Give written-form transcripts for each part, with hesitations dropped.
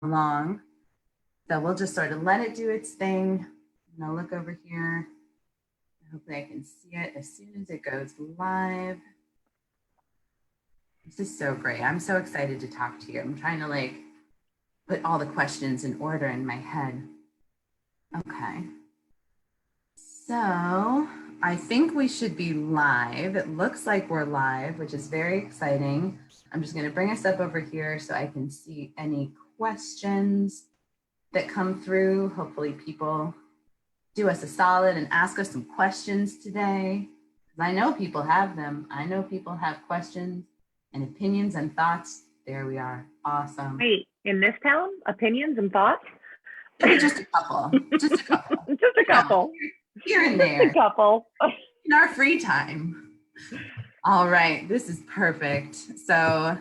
along. So we'll just sort of let it do its thing. And I'll look over here. Hopefully I can see it as soon as it goes live. This is so great. I'm so excited to talk to you. I'm trying to like put all the questions in order in my head. Okay. So I think we should be live. It looks like we're live, which is very exciting. I'm just going to bring us up over here so I can see any questions that come through. Hopefully people do us a solid and ask us some questions today. I know people have them. I know people have questions and opinions and thoughts. There we are. Awesome. Wait, in this town, opinions and thoughts? Just a couple. Just a couple. Just a couple. Here and there. Just a couple. In our free time. All right, this is perfect. So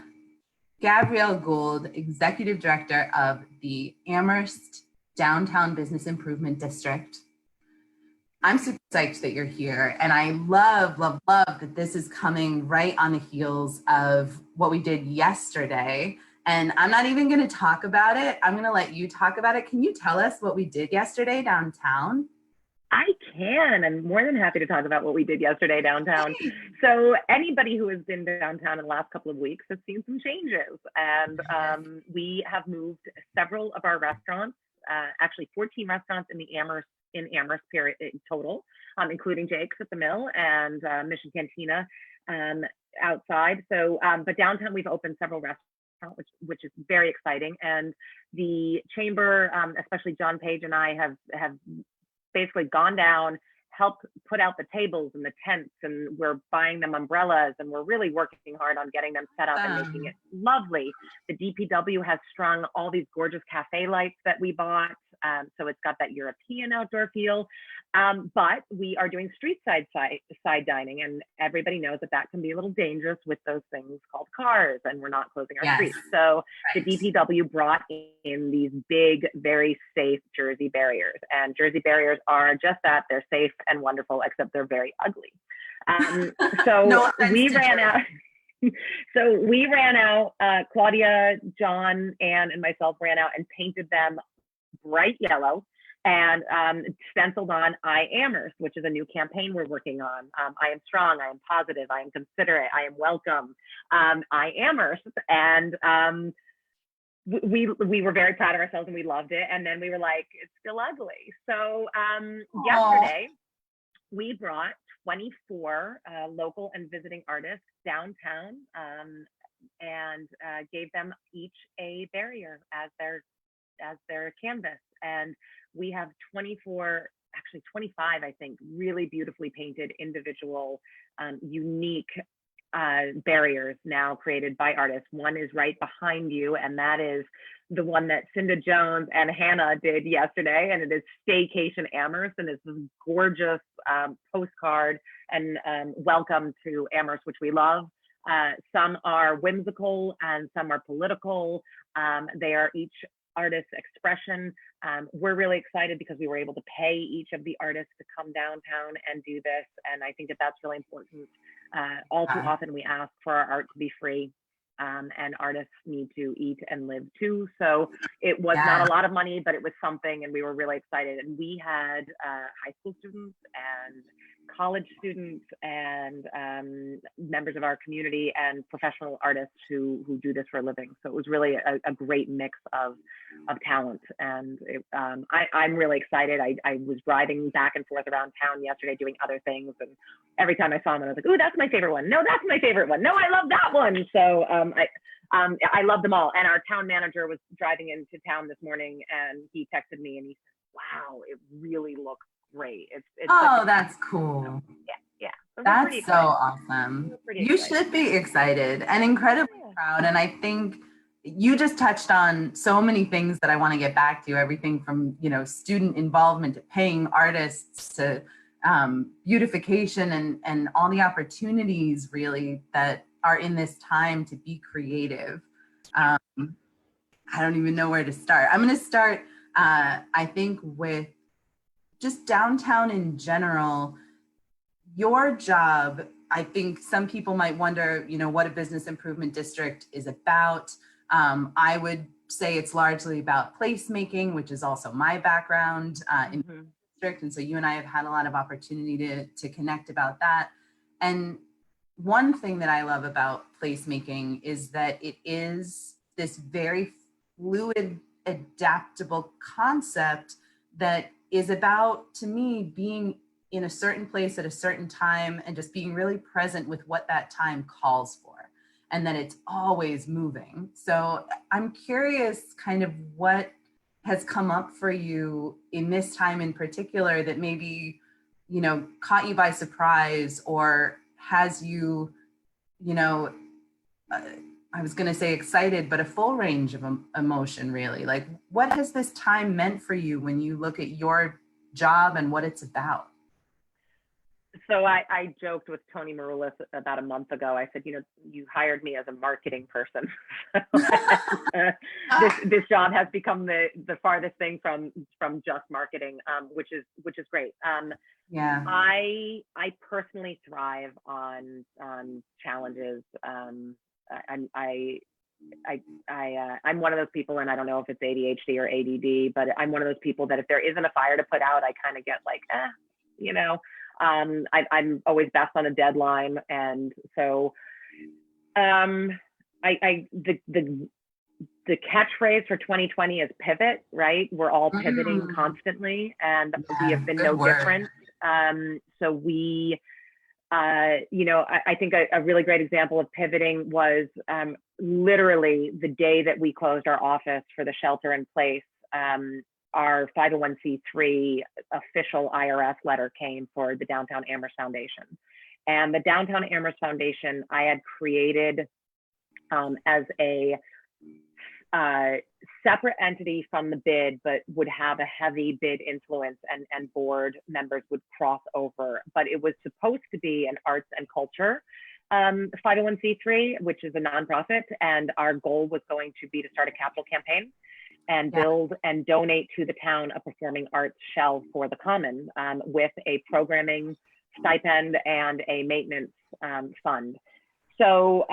Gabrielle Gould, Executive Director of the Amherst Downtown Business Improvement District. I'm super psyched that you're here. And I love, love, love that this is coming right on the heels of what we did yesterday. And I'm not even going to talk about it. I'm going to let you talk about it. Can you tell us what we did yesterday downtown? I can. I'm more than happy to talk about what we did yesterday downtown. So anybody who has been downtown in the last couple of weeks has seen some changes. And we have moved several of our restaurants, actually 14 restaurants in Amherst period total, including Jake's at the Mill and Mission Cantina outside. So, but downtown we've opened several restaurants, which is very exciting. And the chamber, especially John Page and I have basically gone down, helped put out the tables and the tents, and we're buying them umbrellas, and we're really working hard on getting them set up and making it lovely. The DPW has strung all these gorgeous cafe lights that we bought. So it's got that European outdoor feel, but we are doing street side dining, and everybody knows that can be a little dangerous with those things called cars, and we're not closing our streets. So the DPW brought in these big, very safe Jersey barriers, and Jersey barriers are just that. They're safe and wonderful, except they're very ugly. So we ran out. So we ran out, Claudia, John, Ann, and myself ran out and painted them bright yellow and stenciled on I Amherst, which is a new campaign we're working on. I am strong, I am positive, I am considerate, I am welcome, I Amherst. And we were very proud of ourselves and we loved it. And then we were like, it's still ugly. So yesterday we brought 24 local and visiting artists downtown and gave them each a barrier as their canvas. And we have 24, actually 25, I think, really beautifully painted individual, unique barriers now created by artists. One is right behind you, and that is the one that Cinda Jones and Hannah did yesterday, and it is Staycation Amherst, and it's this gorgeous postcard and welcome to Amherst, which we love. Some are whimsical and some are political. They are each artist expression. We're really excited because we were able to pay each of the artists to come downtown and do this. And I think that's really important. All too often we ask for our art to be free, and artists need to eat and live too. So it was not a lot of money, but it was something, and we were really excited. And we had high school students and college students and members of our community and professional artists who do this for a living. So it was really a great mix of talent. And I'm really excited. I was driving back and forth around town yesterday doing other things. And every time I saw them, I was like, ooh, that's my favorite one. No, that's my favorite one. No, I love that one. So I love them all. And our town manager was driving into town this morning and he texted me and he said, wow, it really looks great. It's that's cool. Yeah. So that's so awesome. You should be excited and incredibly proud. And I think you just touched on so many things that I want to get back to, everything from, student involvement to paying artists to beautification and all the opportunities really that are in this time to be creative. I don't even know where to start. I'm going to start, I think, with just downtown in general. Your job, I think some people might wonder, what a business improvement district is about. I would say it's largely about placemaking, which is also my background in the district. And so you and I have had a lot of opportunity to connect about that. And one thing that I love about placemaking is that it is this very fluid, adaptable concept that is about, to me, being in a certain place at a certain time and just being really present with what that time calls for, and that it's always moving. So I'm curious kind of what has come up for you in this time in particular that maybe, you know, caught you by surprise or has you, you know, I was going to say excited, but a full range of emotion, really. Like, what has this time meant for you when you look at your job and what it's about? So I joked with Tony Maroulis about a month ago. I said, you know, you hired me as a marketing person. This job has become the farthest thing from just marketing, which is great. Yeah. I personally thrive on challenges. I'm one of those people, and I don't know if it's ADHD or ADD, but I'm one of those people that if there isn't a fire to put out, I kind of get like, you know. I'm always best on a deadline, and so the catchphrase for 2020 is pivot, right? We're all pivoting constantly, and we have been no different. So we, you know, I think a really great example of pivoting was literally the day that we closed our office for the shelter in place. Our 501c3 official IRS letter came for the Downtown Amherst Foundation. And the Downtown Amherst Foundation I had created as a separate entity from the bid, but would have a heavy bid influence, and board members would cross over. But it was supposed to be an arts and culture 501c3, which is a nonprofit. And our goal was going to be to start a capital campaign and build and donate to the town a performing arts shell for the common, with a programming stipend and a maintenance fund. So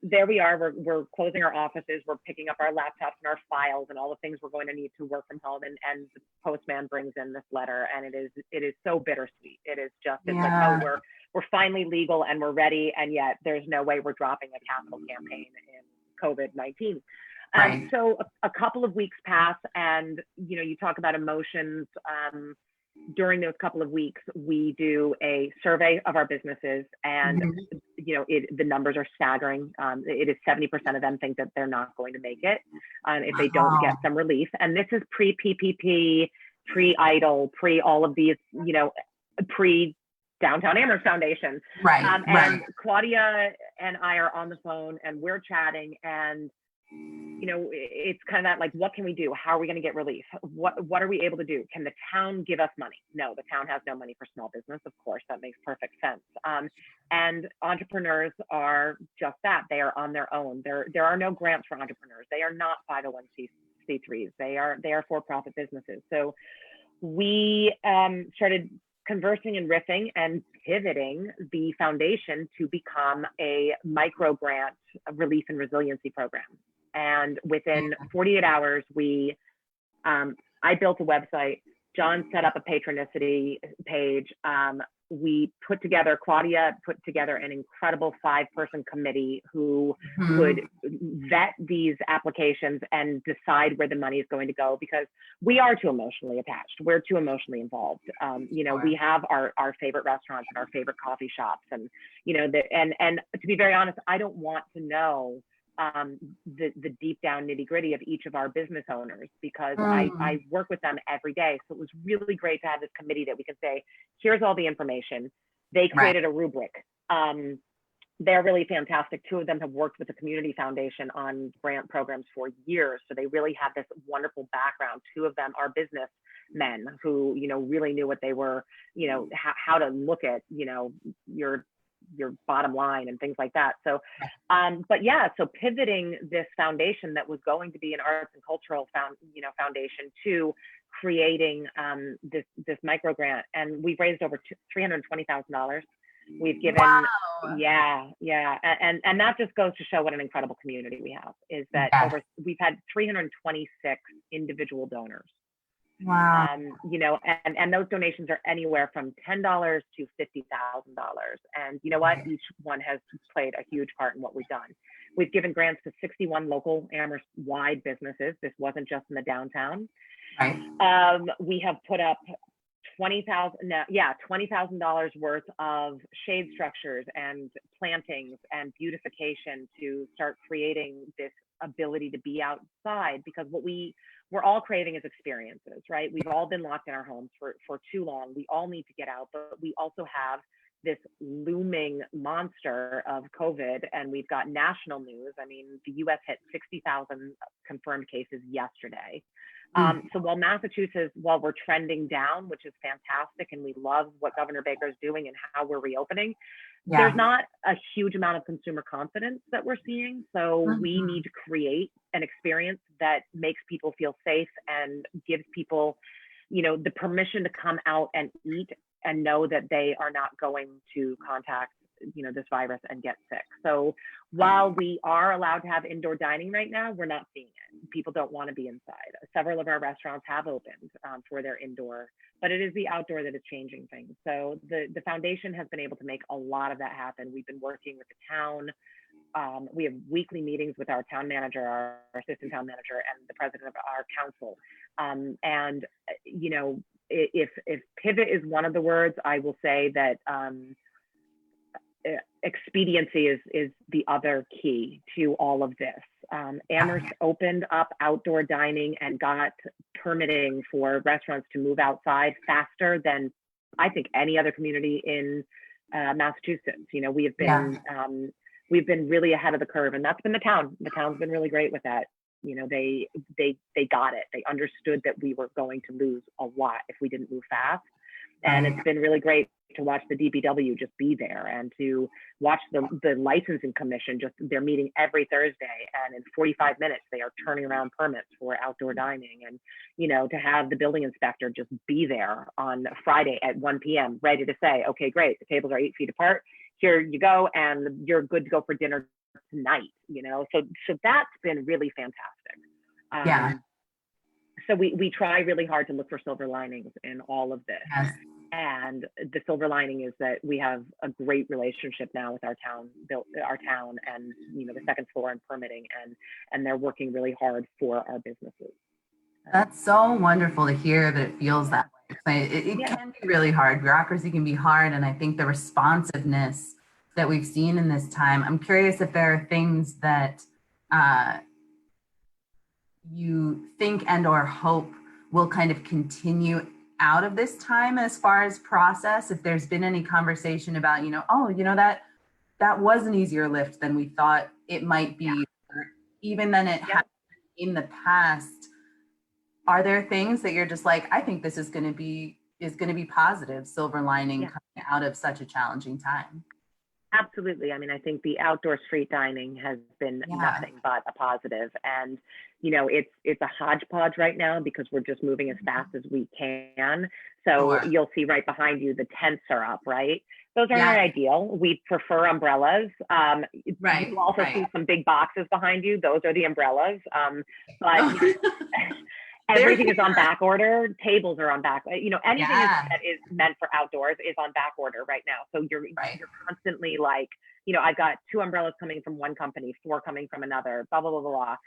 there we are, we're closing our offices, we're picking up our laptops and our files and all the things we're going to need to work from home, and the postman brings in this letter, and it is so bittersweet. It is just, it's like, oh, we're finally legal and we're ready, and yet there's no way we're dropping a capital campaign in COVID-19. Right. So a couple of weeks pass, and you know, you talk about emotions. During those couple of weeks, we do a survey of our businesses, and you know, the numbers are staggering. It is 70% of them think that they're not going to make it if they don't get some relief. And this is pre-PPP, pre-EIDL, pre all of these, you know, pre Downtown Amherst Foundation. Right. And Claudia and I are on the phone, and we're chatting, and you know, it's kind of that, like, what can we do? How are we going to get relief? What are we able to do? Can the town give us money? No, the town has no money for small business. Of course, that makes perfect sense. And entrepreneurs are just that. They are on their own. There are no grants for entrepreneurs. They are not 501c3s. They are for-profit businesses. So we started conversing and riffing and pivoting the foundation to become a micro grant relief and resiliency program. And within 48 hours, I built a website. John set up a patronicity page. Claudia put together an incredible 5-person committee who would vet these applications and decide where the money is going to go, because we are too emotionally attached. We're too emotionally involved. You know, we have our favorite restaurants and our favorite coffee shops, and you know, and to be very honest, I don't want to know the deep down nitty gritty of each of our business owners, because I work with them every day. So it was really great to have this committee that we could say, here's all the information. They created a rubric. They're really fantastic. 2 of them have worked with the community foundation on grant programs for years. So they really have this wonderful background. 2 of them are businessmen who, you know, really knew what they were, you know, how to look at, you know, your bottom line and things like that. So, but yeah, so pivoting this foundation that was going to be an arts and cultural foundation to creating this micro grant, and we've raised over $320,000 We've given, Wow. and that just goes to show what an incredible community we have, is that Yes. we've had 326 individual donors. Wow. You know, and those donations are anywhere from $10 to $50,000. And you know what? Each one has played a huge part in what we've done. We've given grants to 61 local Amherst-wide businesses. This wasn't just in the downtown. Right. We have put up $20,000 worth of shade structures and plantings and beautification to start creating this ability to be outside, because what we're all craving is experiences, right? We've all been locked in our homes for too long. We all need to get out, but we also have this looming monster of COVID, and we've got national news. I mean, the US hit 60,000 confirmed cases yesterday. So while Massachusetts, while we're trending down, which is fantastic, and we love what Governor Baker's doing and how we're reopening, there's not a huge amount of consumer confidence that we're seeing. So we need to create an experience that makes people feel safe and gives people, you know, the permission to come out and eat and know that they are not going to contact, you know, this virus and get sick. So while we are allowed to have indoor dining right now, we're not seeing it. People don't want to be inside. Several of our restaurants have opened for their indoor, but it is the outdoor that is changing things. So the foundation has been able to make a lot of that happen. We've been working with the town. We have weekly meetings with our town manager, our assistant town manager, and the president of our council. And you know, if pivot is one of the words, I will say that expediency is the other key to all of this. Amherst opened up outdoor dining and got permitting for restaurants to move outside faster than I think any other community in Massachusetts. You know, we have been we've been really ahead of the curve, and that's been the town. The town's been really great with that. You know, they got it. They understood that we were going to lose a lot if we didn't move fast. And it's been really great to watch the DPW just be there, and to watch the licensing commission, just they're meeting every Thursday, and in 45 minutes they are turning around permits for outdoor dining. And you know, to have the building inspector just be there on Friday at 1 p.m. ready to say, okay, great, the tables are 8 feet apart, here you go, and you're good to go for dinner tonight. You know, so that's been really fantastic. So we try really hard to look for silver linings in all of this. And the silver lining is that we have a great relationship now with our town, and you know, the second floor and permitting, and they're working really hard for our businesses. That's so wonderful to hear that it feels that way. It can be really hard. Bureaucracy can be hard, and I think the responsiveness that we've seen in this time. I'm curious if there are things that you think and/or hope will kind of continue out of this time as far as process, if there's been any conversation about, you know, oh, you know, that was an easier lift than we thought it might be, or even than it has in the past. Are there things that you're just like, I think this is going to be positive, silver lining coming out of such a challenging time? Absolutely. I mean, I think the outdoor street dining has been nothing but a positive. And, you know, it's a hodgepodge right now because we're just moving as fast as we can. So you'll see right behind you, the tents are up, right? Those are not ideal. We prefer umbrellas. You'll also see some big boxes behind you. Those are the umbrellas. But everything is on back order. Tables are on back. You know, anything that is meant for outdoors is on back order right now. So you're constantly like, you know, I've got 2 umbrellas coming from one company, 4 coming from another, blah, blah, blah, blah, blah.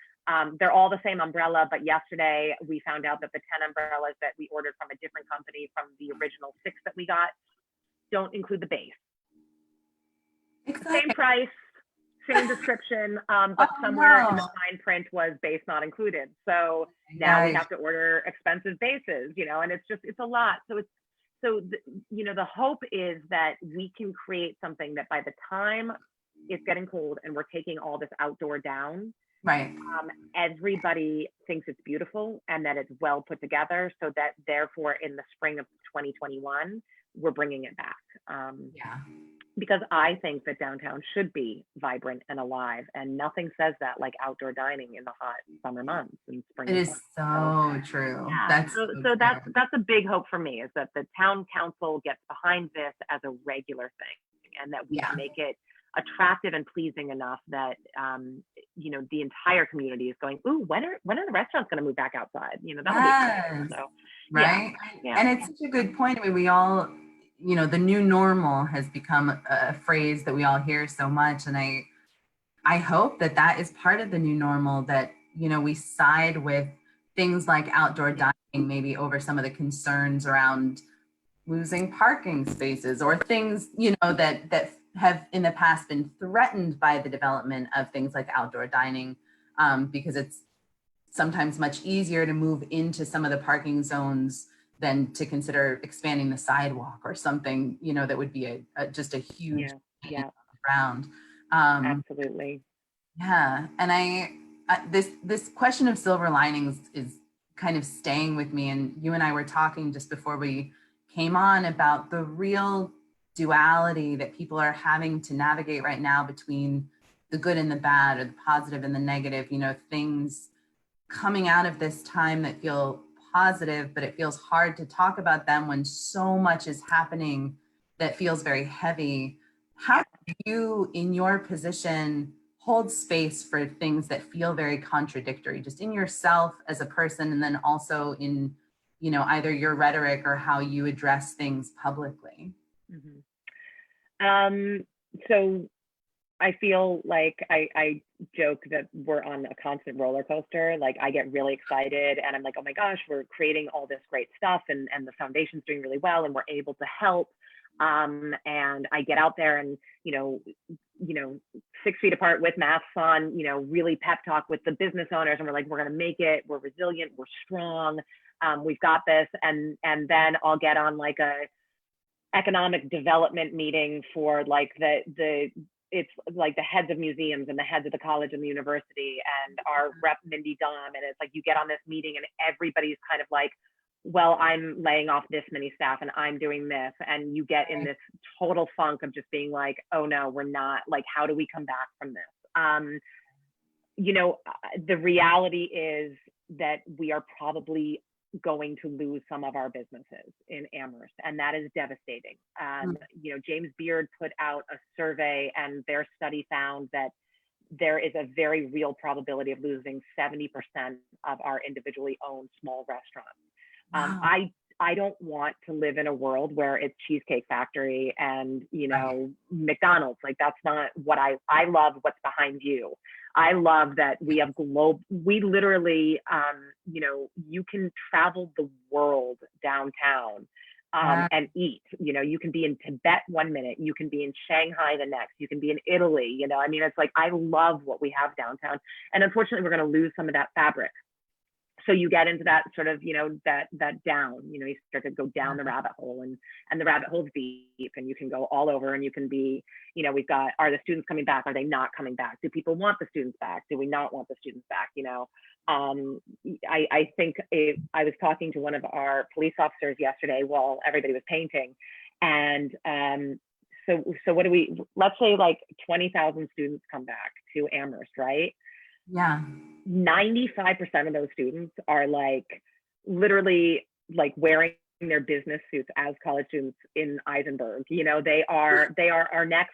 They're all the same umbrella, but yesterday we found out that the 10 umbrellas that we ordered from a different company from the original 6 that we got don't include the base. Same price, same description, but somewhere in the fine print was base not included. So now we have to order expensive bases, you know, and it's a lot. You know, the hope is that we can create something that by the time it's getting cold and we're taking all this outdoor down, everybody thinks it's beautiful and that it's well put together, so that therefore in the spring of 2021, we're bringing it back. Because I think that downtown should be vibrant and alive, and nothing says that like outdoor dining in the hot summer months and spring. It is so true. That's that's a big hope for me, is that the town council gets behind this as a regular thing, and that we Yeah. make it attractive and pleasing enough that you know, the entire community is going, ooh, when are the restaurants going to move back outside? You know, that'll be exciting. So Right. yeah. And it's such a good point. I mean, we all, you know, the new normal has become a phrase that we all hear so much. And I hope that that is part of the new normal, that, you know, we side with things like outdoor dining, maybe over some of the concerns around losing parking spaces, or things, you know, that have in the past been threatened by the development of things like outdoor dining, because it's sometimes much easier to move into some of the parking zones than to consider expanding the sidewalk or something, you know, that would be just a huge Yeah. round. Absolutely. Yeah, and this question of silver linings is kind of staying with me. And you and I were talking just before we came on about the real duality that people are having to navigate right now between the good and the bad, or the positive and the negative. You know, things coming out of this time that feel positive, but it feels hard to talk about them when so much is happening that feels very heavy. How do you, in your position, hold space for things that feel very contradictory, just in yourself as a person, and then also in, you know, either your rhetoric or how you address things publicly? So I feel like I joke that we're on a constant roller coaster. Like, I get really excited and I'm like, oh my gosh, we're creating all this great stuff, and the foundation's doing really well and we're able to help. And I get out there and, you know, 6 feet apart with masks on, you know, really pep talk with the business owners, and we're like, we're going to make it. We're resilient. We're strong. We've got this. And then I'll get on like a economic development meeting for like it's like the heads of museums and the heads of the college and the university and our rep Mindy Dom. And it's like, you get on this meeting and everybody's kind of like, well, I'm laying off this many staff and I'm doing this. And you get in this total funk of just being like, oh no, we're not, like, how do we come back from this? You know, the reality is that we are probably going to lose some of our businesses in Amherst, and that is devastating. You know, James Beard put out a survey, and their study found that there is a very real probability of losing 70% of our individually owned small restaurants. Wow. I don't want to live in a world where it's Cheesecake Factory and, you know, McDonald's. Like, that's not what I love what's behind you. I love that we have we literally, you know, you can travel the world downtown and eat. You know, you can be in Tibet 1 minute, you can be in Shanghai the next, you can be in Italy. You know, I mean, it's like, I love what we have downtown. And unfortunately, we're going to lose some of that fabric. So you get into that sort of, you know, that down, you know, you start to go down the rabbit hole, and the rabbit hole's deep, and you can go all over, and you can be, you know, we've got, are the students coming back? Are they not coming back? Do people want the students back? Do we not want the students back? You know, I think I was talking to one of our police officers yesterday while everybody was painting. And so what do we, let's say like 20,000 students come back to Amherst, right? Yeah. 95% of those students are like literally like wearing their business suits as college students in Eisenberg. You know, they are our next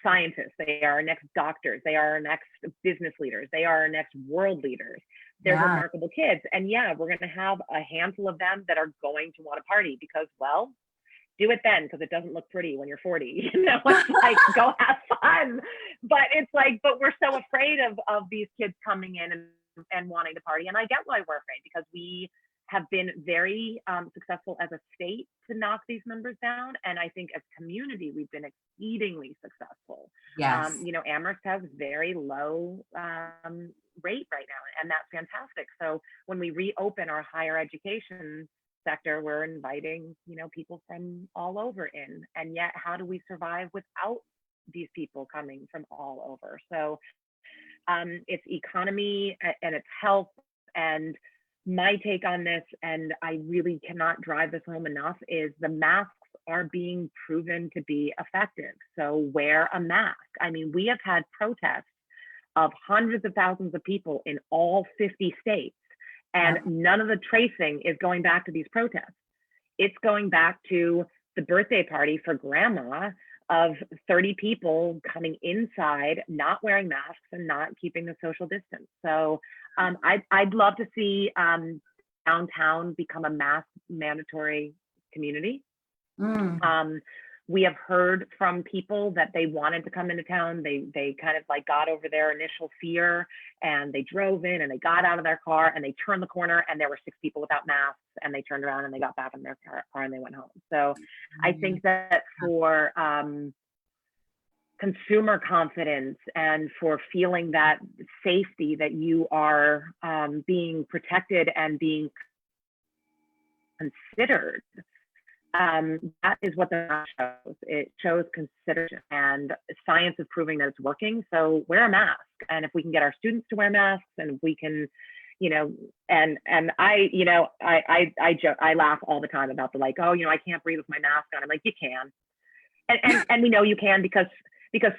scientists, they are our next doctors, they are our next business leaders, they are our next world leaders. They're remarkable kids. And yeah, we're going to have a handful of them that are going to want to party because, well, do it then, because it doesn't look pretty when you're 40. You know, it's like, go have fun. But it's like, but we're so afraid of these kids coming in and wanting to party. And I get why we're afraid, because we have been very successful as a state to knock these numbers down. And I think as a community, we've been exceedingly successful. Yes. You know, Amherst has very low rate right now, and that's fantastic. So when we reopen our higher education sector, we're inviting, you know, people from all over in, and yet how do we survive without these people coming from all over? So it's economy and it's health. And my take on this, and I really cannot drive this home enough, is the masks are being proven to be effective. So wear a mask. I mean, we have had protests of hundreds of thousands of people in all 50 states. And none of the tracing is going back to these protests. It's going back to the birthday party for grandma of 30 people coming inside, not wearing masks and not keeping the social distance. So I'd love to see downtown become a mask mandatory community. We have heard from people that they wanted to come into town. They kind of like got over their initial fear, and they drove in and they got out of their car and they turned the corner and there were 6 people without masks, and they turned around and they got back in their car and they went home. So I think that for consumer confidence and for feeling that safety, that you are being protected and being considered, that is what the mask shows. It shows consideration, and science is proving that it's working. So wear a mask. And if we can get our students to wear masks, and if we can, and I, I joke, I laugh all the time about the like, oh, I can't breathe with my mask on. I'm like, you can. And we know you can because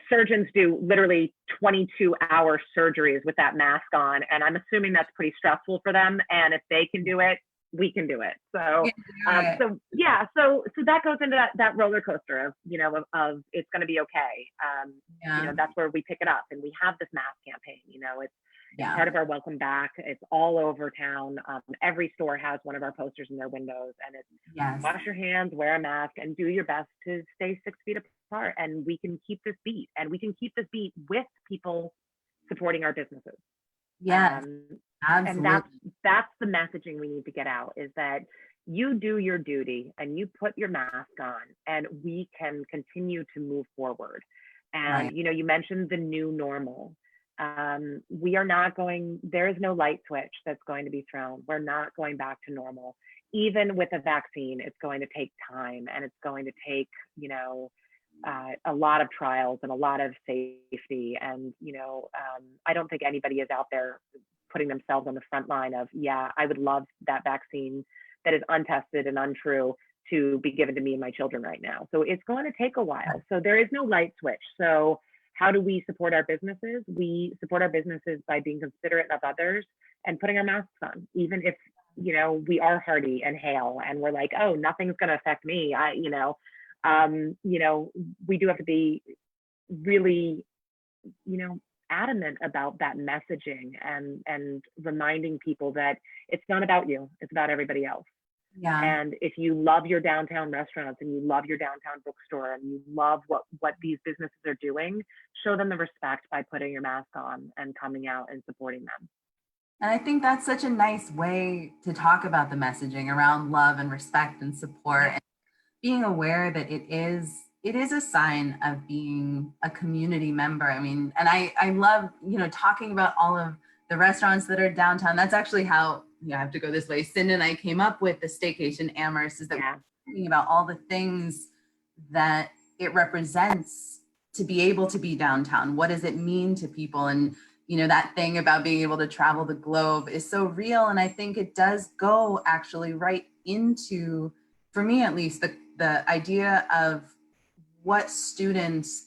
surgeons do literally 22-hour surgeries with that mask on. And I'm assuming that's pretty stressful for them. And if they can do it, we can do it. So, so that goes into that roller coaster of it's going to be okay. That's where we pick it up, and we have this mask campaign. It's part of our welcome back. It's all over town. Every store has one of our posters in their windows, and it's wash your hands, wear a mask, and do your best to stay 6 feet apart. And we can keep this beat, with people supporting our businesses. And that's the messaging we need to get out, is that you do your duty and you put your mask on, and we can continue to move forward. And you mentioned the new normal. We are not going, there is no light switch that's going to be thrown. We're not going back to normal. Even with a vaccine, it's going to take time, and it's going to take, a lot of trials and a lot of safety. And, I don't think anybody is out there putting themselves on the front line of, I would love that vaccine that is untested and untrue to be given to me and my children right now. So it's going to take a while. So there is no light switch. So how do we support our businesses? We support our businesses by being considerate of others and putting our masks on, even if, we are hardy and hale and we're like, oh, nothing's going to affect me. We do have to be really, adamant about that messaging and reminding people that it's not about you, it's about everybody else. And if you love your downtown restaurants and you love your downtown bookstore and you love what these businesses are doing, show them the respect by putting your mask on and coming out and supporting them. And I think that's such a nice way to talk about the messaging around love and respect and support, and being aware that it is a sign of being a community member. I mean, and I love, talking about all of the restaurants that are downtown. That's actually how, I have to go this way. Cindy and I came up with the Staycation Amherst, is that we're thinking about all the things that it represents to be able to be downtown. What does it mean to people? And, that thing about being able to travel the globe is so real. And I think it does go actually right into, for me at least, the idea of what students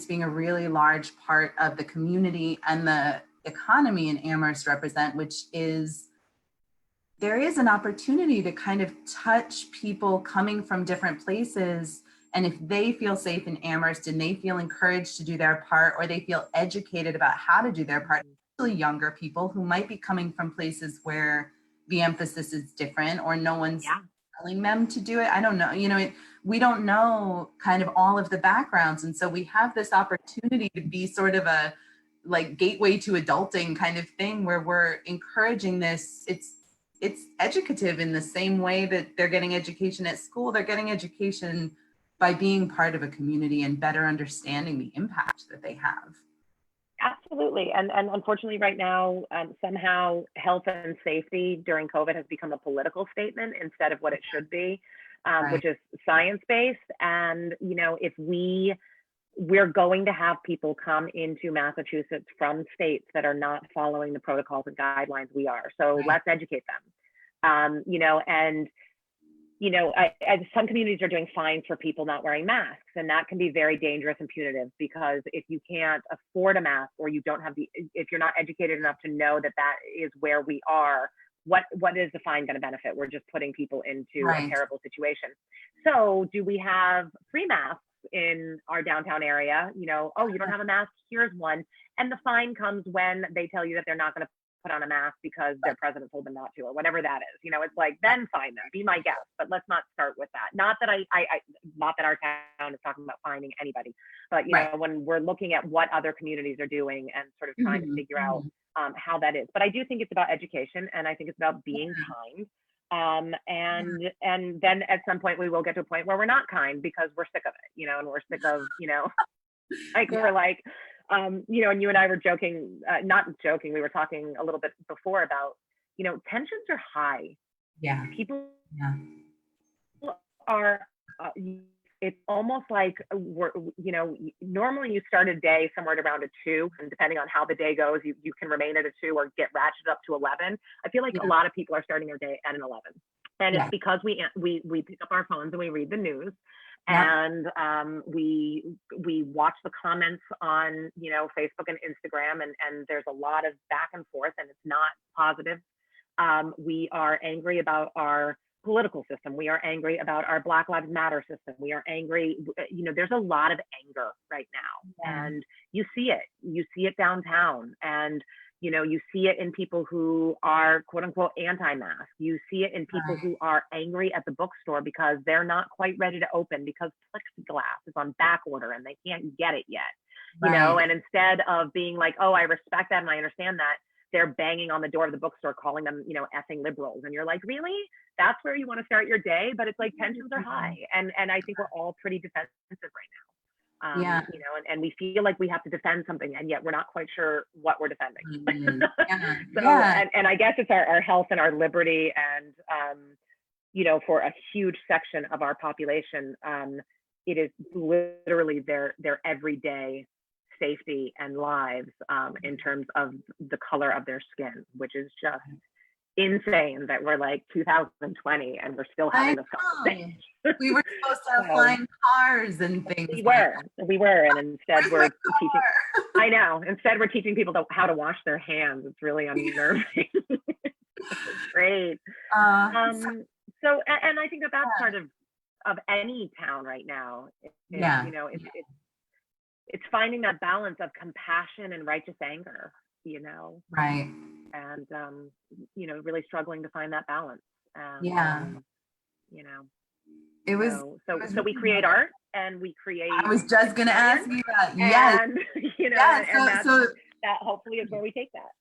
being a really large part of the community and the economy in Amherst represent, which is, there is an opportunity to kind of touch people coming from different places. And if they feel safe in Amherst and they feel encouraged to do their part, or they feel educated about how to do their part, especially younger people who might be coming from places where the emphasis is different, or no one's telling them to do it. I don't know, we don't know kind of all of the backgrounds. And so we have this opportunity to be sort of a like gateway to adulting kind of thing, where we're encouraging this. It's educative in the same way that they're getting education at school. They're getting education by being part of a community and better understanding the impact that they have. Absolutely. And unfortunately right now, somehow health and safety during COVID has become a political statement instead of what it should be, which is science-based. And, if we're going to have people come into Massachusetts from states that are not following the protocols and guidelines we are. So let's educate them, some communities are doing fines for people not wearing masks, and that can be very dangerous and punitive, because if you can't afford a mask, or you don't have if you're not educated enough to know that is where we are, what is the fine going to benefit? We're just putting people into a terrible situation. So do we have free masks in our downtown area, you know, oh, you don't have a mask, here's one. And the fine comes when they tell you that they're not going to put on a mask because their president told them not to, or whatever that is. You know, it's like, then fine them, be my guest, but let's not start with that. Not that not that our town is talking about fining anybody, but you know, when we're looking at what other communities are doing and sort of trying to figure out how that is. But I do think it's about education, and I think it's about being kind. And then at some point we will get to a point where we're not kind because we're sick of it, you know, and we're sick of, you know, like we're like, you know, and you and I were joking, not joking, we were talking a little bit before about, you know, tensions are high. Yeah. People are, it's almost like we're, you know, normally you start a day somewhere at around a 2, and depending on how the day goes, you can remain at a 2 or get ratcheted up to 11. I feel like a lot of people are starting their day at an 11. And it's because we pick up our phones and we read the news. And we watch the comments on, you know, Facebook and Instagram, and there's a lot of back and forth, and it's not positive. We are angry about our political system. We are angry about our Black Lives Matter system. We are angry, you know, there's a lot of anger right now, and you see it downtown, and you know, you see it in people who are quote unquote anti-mask. You see it in people who are angry at the bookstore because they're not quite ready to open because plexiglass is on back order and they can't get it yet. You know, and instead of being like, oh, I respect that and I understand that, they're banging on the door of the bookstore, calling them, you know, effing liberals. And you're like, really? That's where you want to start your day? But it's like tensions are high. And I think we're all pretty defensive right now. You know, and we feel like we have to defend something, and yet we're not quite sure what we're defending. And I guess it's our health and our liberty, and you know, for a huge section of our population, it is literally their everyday safety and lives in terms of the color of their skin, which is just insane that we're like 2020 and we're still having this conversation. We were supposed to have flying cars and things. We were, and instead we're teaching. I know. Instead, we're teaching people how to wash their hands. It's really unnerving. Great. So, and I think that that's part of any town right now. You know, it's finding that balance of compassion and righteous anger. You know. Right. And you know, really struggling to find that balance. You know. It was so we create art, and we create. I was just going to ask you that. And, you know, that hopefully is where we take that.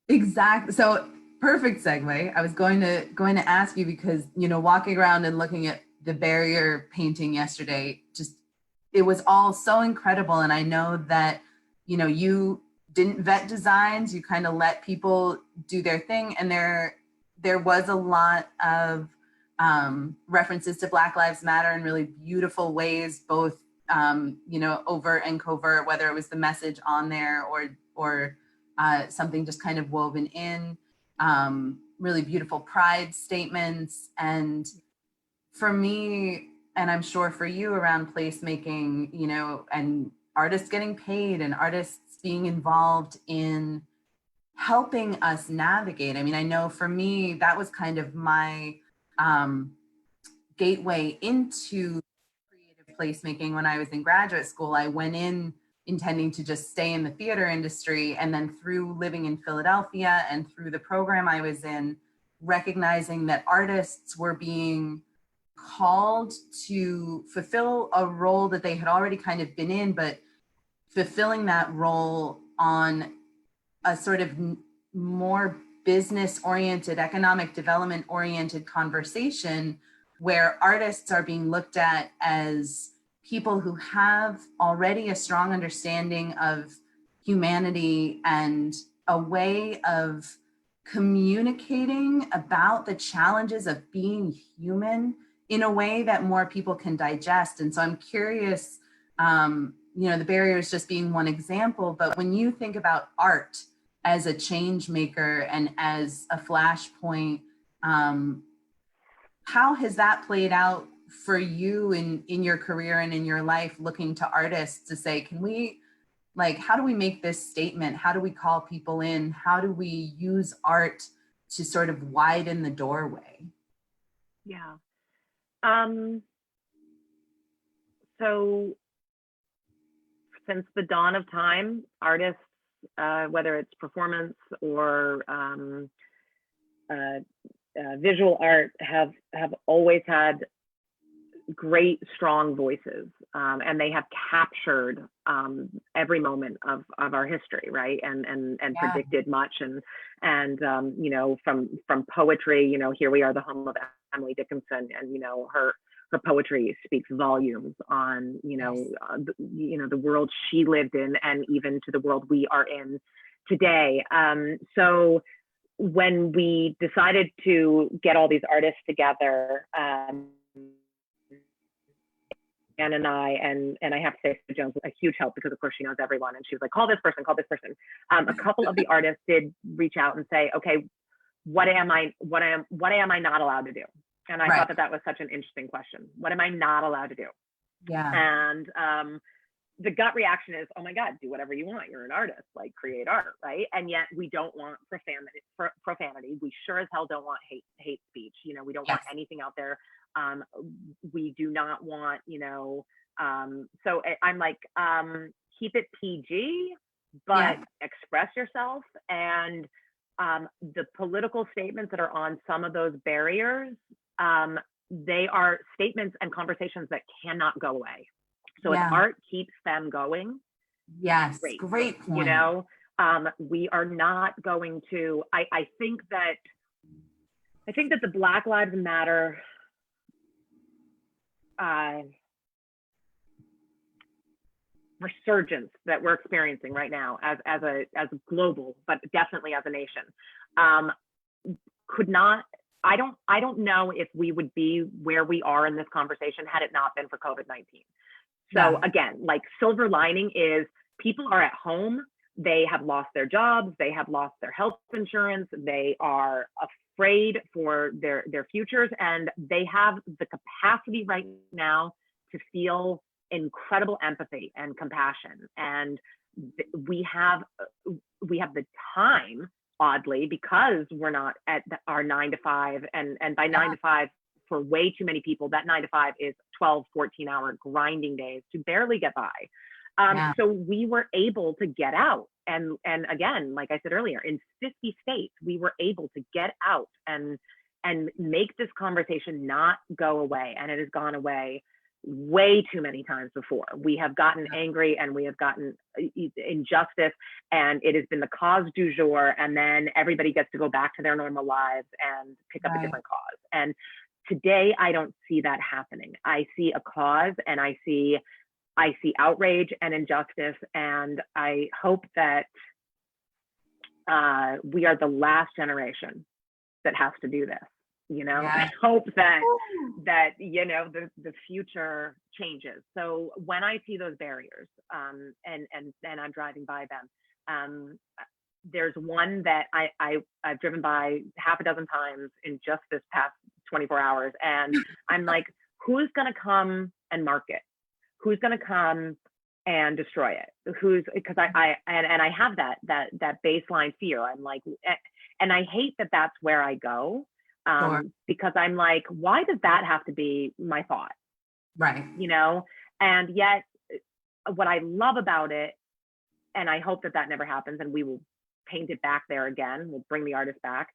Exactly. So perfect segue. I was going to ask you because, you know, walking around and looking at the barrier painting yesterday, just, it was all so incredible. And I know that, you know, you didn't vet designs, you kind of let people do their thing. And there was a lot of references to Black Lives Matter in really beautiful ways, both, you know, overt and covert, whether it was the message on there or something just kind of woven in, really beautiful pride statements. And for me, and I'm sure for you around placemaking, you know, and artists getting paid and artists being involved in helping us navigate. I mean, I know for me, that was kind of my gateway into creative placemaking when I was in graduate school. I went in intending to just stay in the theater industry, and then through living in Philadelphia and through the program I was in, recognizing that artists were being called to fulfill a role that they had already kind of been in, but fulfilling that role on a sort of more business-oriented, economic development-oriented conversation where artists are being looked at as people who have already a strong understanding of humanity and a way of communicating about the challenges of being human in a way that more people can digest. And so I'm curious, you know, the barriers just being one example, but when you think about art as a change maker and as a flashpoint, how has that played out for you in your career and in your life, looking to artists to say, can we, like, how do we make this statement? How do we call people in? How do we use art to sort of widen the doorway? Yeah. So since the dawn of time, artists, whether it's performance or visual art, have always had great, strong voices, and they have captured every moment of our history, right? And predicted much, and you know, from poetry, you know, here we are, the home of Emily Dickinson, and you know, her poetry speaks volumes on, you know, the world she lived in, and even to the world we are in today. So when we decided to get all these artists together, Anne and I have to say, Jones was a huge help, because of course she knows everyone, and she was like, call this person, call this person. A couple of the artists did reach out and say, okay, what am I not allowed to do? And I thought that was such an interesting question. What am I not allowed to do? Yeah. And the gut reaction is, oh my God, do whatever you want. You're an artist, like create art, right? And yet we don't want profanity. We sure as hell don't want hate speech. You know, we don't want anything out there. We do not want, you know, so I'm like, keep it PG, but express yourself. And the political statements that are on some of those barriers, they are statements and conversations that cannot go away. So if art keeps them going, great point. You know, we are not going to, I think that the Black Lives Matter resurgence that we're experiencing right now as a global, but definitely as a nation, I don't know if we would be where we are in this conversation had it not been for COVID-19. So again, like, silver lining is people are at home, they have lost their jobs, they have lost their health insurance, they are afraid for their futures, and they have the capacity right now to feel incredible empathy and compassion. And we have the time, oddly, because we're not at our 9 to 5, and by 9 to 5, for way too many people, that 9 to 5 is 12, 14-hour grinding days to barely get by. So we were able to get out. And again, like I said earlier, in 50 states, we were able to get out and make this conversation not go away. And it has gone away way too many times before. We have gotten angry, and we have gotten injustice, and it has been the cause du jour. And then everybody gets to go back to their normal lives and pick up a different cause. And today, I don't see that happening. I see a cause, and I see outrage and injustice, and I hope that we are the last generation that has to do this. You know, I hope that you know, the future changes. So when I see those barriers, and I'm driving by them, there's one that I've driven by half a dozen times in just this past 24 hours, and I'm like, who's going to come and mark it? Who's going to come and destroy it? Because I have that baseline fear. I'm like, and I hate that that's where I go, because I'm like, why does that have to be my thought? Right. You know, and yet what I love about it, and I hope that never happens, and we will paint it back there again. We'll bring the artist back.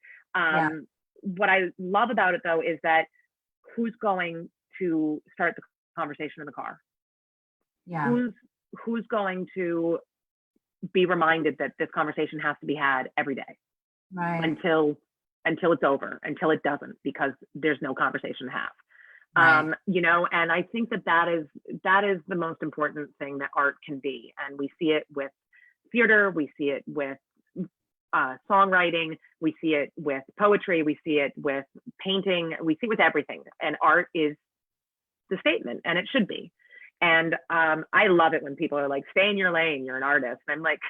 What I love about it, though, is that who's going to start the conversation in the car? Who's going to be reminded that this conversation has to be had every day, until it's over, until it doesn't, because there's no conversation to have. You know, and I think that is the most important thing that art can be. And we see it with theater, we see it with songwriting, we see it with poetry, we see it with painting, we see it with everything. And art is the statement, and it should be. And I love it when people are like, stay in your lane, you're an artist. And I'm like,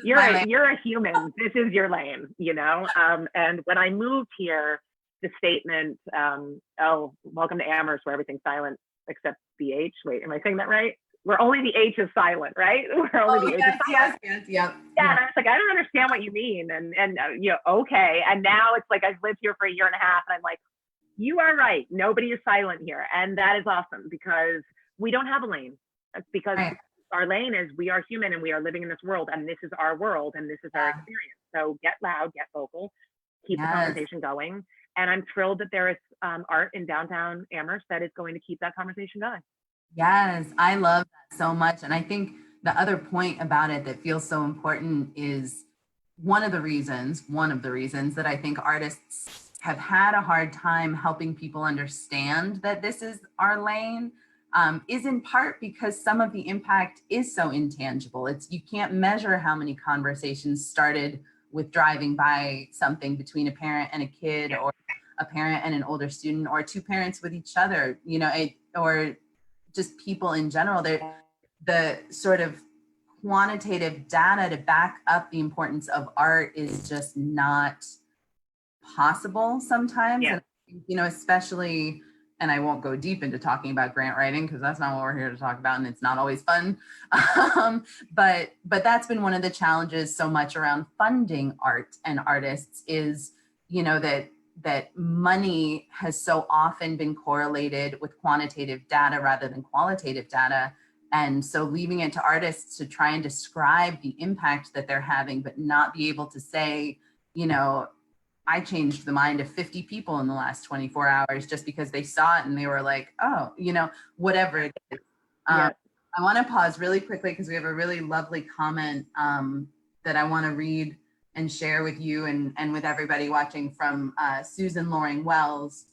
you're a human, this is your lane, you know? And when I moved here, the statement, oh, welcome to Amherst, where everything's silent except the H. Wait, am I saying that right? Where only the H is silent, right? Where only the H is silent. Yeah, and I was like, I don't understand what you mean. And you know, okay. And now it's like, I've lived here for a year and a half, and I'm like, you are right. Nobody is silent here. And that is awesome, because we don't have a lane. That's because our lane is we are human and we are living in this world, and this is our world and this is our experience. So get loud, get vocal, keep the conversation going. And I'm thrilled that there is art in downtown Amherst that is going to keep that conversation going. Yes, I love that so much. And I think the other point about it that feels so important is one of the reasons that I think artists have had a hard time helping people understand that this is our lane, is in part because some of the impact is so intangible. You can't measure how many conversations started with driving by something between a parent and a kid, or a parent and an older student, or two parents with each other, or just people in general. The sort of quantitative data to back up the importance of art is just not possible sometimes. Yeah. And, especially, and I won't go deep into talking about grant writing because that's not what we're here to talk about, and it's not always fun. But that's been one of the challenges so much around funding art and artists is, that money has so often been correlated with quantitative data rather than qualitative data. And so leaving it to artists to try and describe the impact that they're having, but not be able to say, I changed the mind of 50 people in the last 24 hours just because they saw it and they were like, oh, whatever it is. I want to pause really quickly because we have a really lovely comment that I want to read and share with you and with everybody watching from Susan Loring Wells.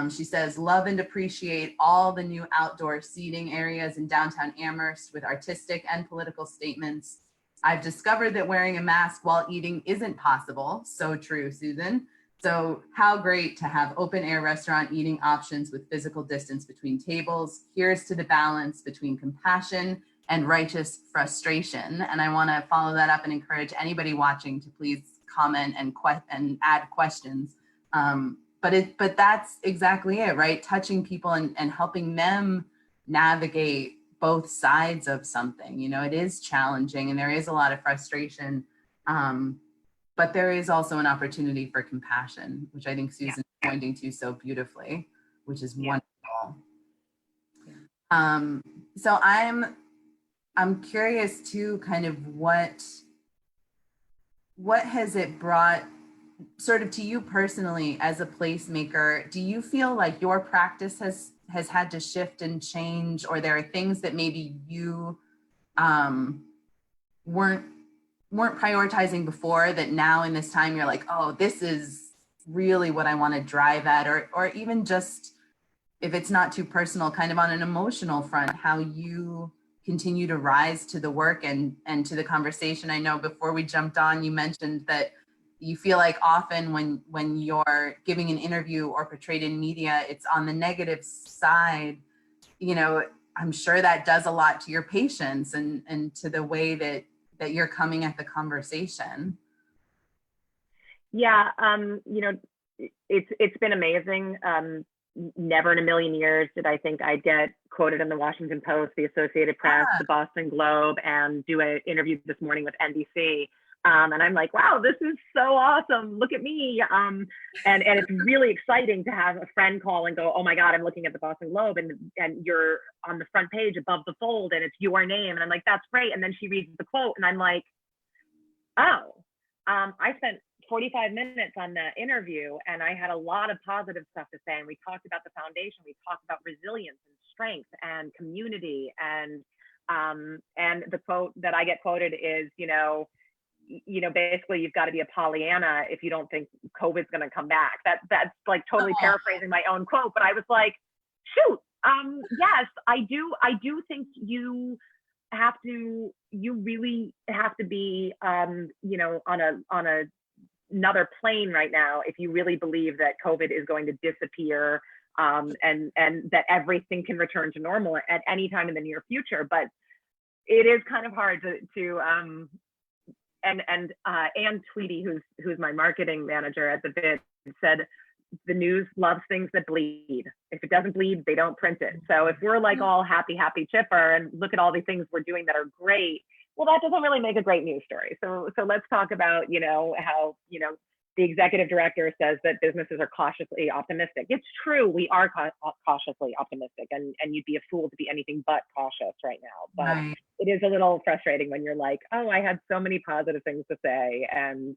She says, love and appreciate all the new outdoor seating areas in downtown Amherst with artistic and political statements. I've discovered that wearing a mask while eating isn't possible. So true, Susan. So how great to have open air restaurant eating options with physical distance between tables. Here's to the balance between compassion and righteous frustration. And I want to follow that up and encourage anybody watching to please comment and add questions. But that's exactly it, right? Touching people and helping them navigate both sides of something. It is challenging and there is a lot of frustration, but there is also an opportunity for compassion, which I think Susan's pointing to so beautifully, which is wonderful. So I'm curious too, kind of what has it brought sort of to you personally as a placemaker? Do you feel like your practice has had to shift and change, or there are things that maybe you weren't prioritizing before that now in this time you're like, oh, this is really what I want to drive at, or even just if it's not too personal, kind of on an emotional front, how you continue to rise to the work and to the conversation. I know before we jumped on, you mentioned that you feel like often when you're giving an interview or portrayed in media, it's on the negative side. I'm sure that does a lot to your patience and to the way that you're coming at the conversation. Yeah, it's been amazing. Never in a million years did I think I'd get quoted in the Washington Post, the Associated Press, the Boston Globe, and do an interview this morning with NBC. And I'm like, wow, this is so awesome. Look at me. And it's really exciting to have a friend call and go, oh my God, I'm looking at the Boston Globe and you're on the front page above the fold and it's your name. And I'm like, that's great. And then she reads the quote and I'm like, oh, I spent 45 minutes on that interview and I had a lot of positive stuff to say. And we talked about the foundation. We talked about resilience and strength and community. And the quote that I get quoted is, basically you've got to be a Pollyanna if you don't think COVID's going to come back. That's like totally paraphrasing my own quote, but I was like, shoot, yes, I do think you really have to be, on another plane right now if you really believe that COVID is going to disappear, and that everything can return to normal at any time in the near future. But it is kind of hard to Ann Tweedy, who's my marketing manager at the bid, said the news loves things that bleed. If it doesn't bleed, they don't print it. So if we're like all happy chipper and look at all the things we're doing that are great, well, that doesn't really make a great news story. So let's talk about, how, the executive director says that businesses are cautiously optimistic. It's true, we are cautiously optimistic, and you'd be a fool to be anything but cautious right now. But Right. it is a little frustrating when you're like, oh, I had so many positive things to say, and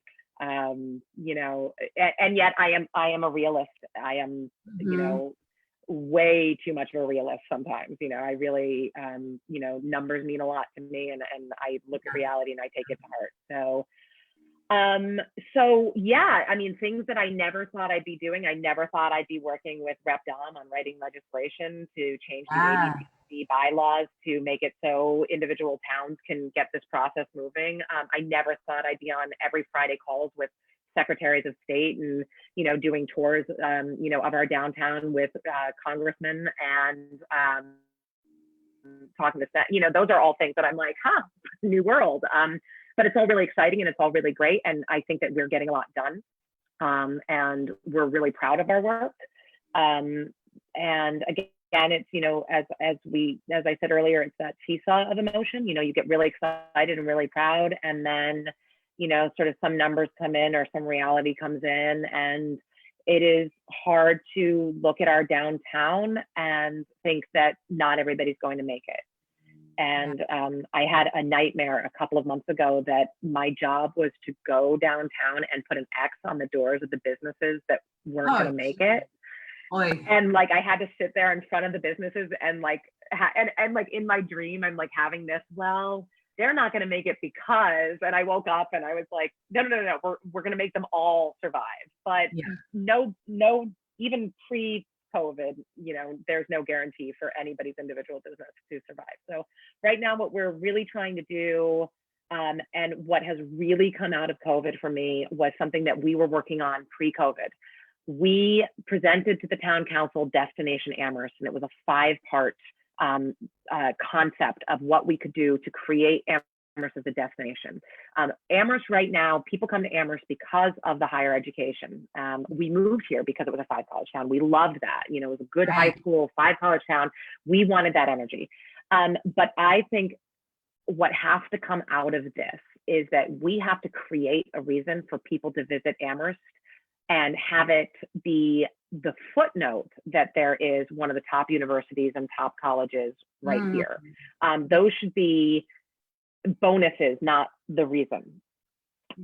you know, and yet I am a realist. I am, you know, way too much of a realist sometimes. You know, I really, you know, numbers mean a lot to me, and I look at reality and I take it to heart. So yeah, I mean, things that I never thought I'd be doing. I never thought I'd be working with Rep Dom on writing legislation to change the ABCC bylaws to make it so individual towns can get this process moving. I never thought I'd be on every Friday calls with secretaries of state and, you know, doing tours, you know, of our downtown with congressmen and talking to that. You know, those are all things that I'm like, new world. But it's all really exciting and it's all really great. And I think that we're getting a lot done. And we're really proud of our work. And again, it's, you know, as I said earlier, it's that seesaw of emotion. You know, you get really excited and really proud, and then, you know, sort of some numbers come in or some reality comes in, and it is hard to look at our downtown and think that not everybody's going to make it. And I had a nightmare a couple of months ago that my job was to go downtown and put an X on the doors of the businesses that weren't going to make it. Boy. And like, I had to sit there in front of the businesses and like, and like in my dream, I'm like having this, well, they're not going to make it because, and I woke up and I was like, no, we're going to make them all survive. But no, even pre-COVID, you know, there's no guarantee for anybody's individual business to survive. So right now, what we're really trying to do, and what has really come out of COVID for me, was something that we were working on pre-COVID. We presented to the town council Destination Amherst, and it was a 5-part concept of what we could do to create Amherst as a destination. Amherst right now, people come to Amherst because of the higher education. We moved here because it was a 5-college town. We loved that. You know, it was a good high school, 5-college town. We wanted that energy. But I think what has to come out of this is that we have to create a reason for people to visit Amherst and have it be the footnote that there is one of the top universities and top colleges right here. Those should be bonuses, not the reason.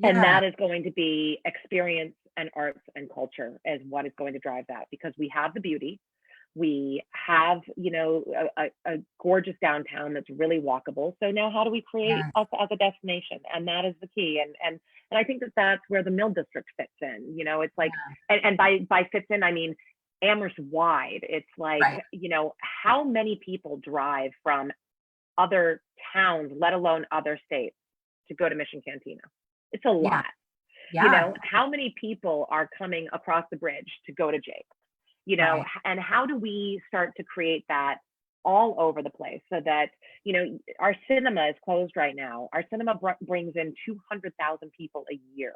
And that is going to be experience and arts and culture as what is going to drive that, because we have the beauty. We have, you know, a gorgeous downtown that's really walkable. So now how do we create us as a destination? And that is the key. And I think that that's where the Mill District fits in. You know, it's like, and by fits in, I mean Amherst wide. It's like, you know, how many people drive from other towns, let alone other states, to go to Mission Cantina? It's a lot. You know, how many people are coming across the bridge to go to Jake's? You know, and how do we start to create that all over the place so that, you know, our cinema is closed right now. Our cinema brings in 200,000 people a year